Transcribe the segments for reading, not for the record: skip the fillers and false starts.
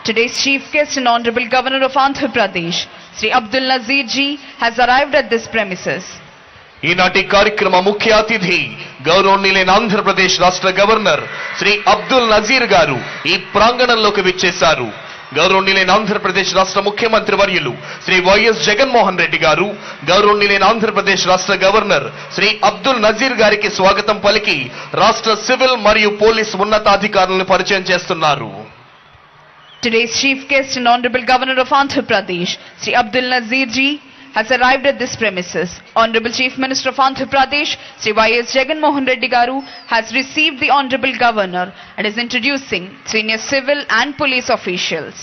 Today's chief guest and Honorable Governor of Andhra Pradesh, Sri Abdul Nazir ji, has arrived at this premises. ఈనాటి కార్యక్రమ ముఖ్య అతిథి గౌరవనీయులైన ఆంధ్రప్రదేశ్ రాష్ట్ర గవర్నర్ శ్రీ అబ్దుల్ నజీర్ గారు ఈ ప్రాంగణంలోకి విచ్చేశారు. గౌరవనీయులైన ఆంధ్రప్రదేశ్ రాష్ట్ర ముఖ్యమంత్రి వర్యులు శ్రీ వైఎస్ జగన్మోహన్ రెడ్డి గారు గౌరవనీయులైన ఆంధ్రప్రదేశ్ రాష్ట్ర గవర్నర్ శ్రీ అబ్దుల్ నజీర్ గారికి స్వాగతం పలికి రాష్ట్ర సివిల్ మరియు పోలీస్ ఉన్నతాధికారులను పరిచయం చేస్తున్నారు. Today's chief guest and Honorable Governor of Andhra Pradesh, Sri Abdul Nazir ji, has arrived at this premises. Honorable Chief Minister of Andhra Pradesh, Sri Y.S. Jagan Mohan Reddy Garu, has received the Honorable Governor and is introducing senior civil and police officials.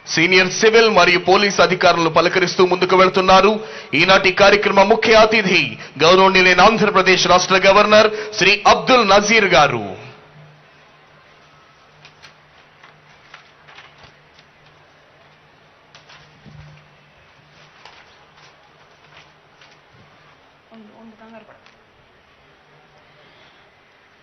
Senior civil మరియు police అధికారులను పలకరిస్తూ ముందుకు వెళ్తున్నారు. ఈనాటి కార్యక్రమ ముఖ్య అతిథి గౌరవనీయులైన ఆంధ్రప్రదేశ్ రాష్ట్ర గవర్నర్ శ్రీ అబ్దుల్ నజీర్ గారు.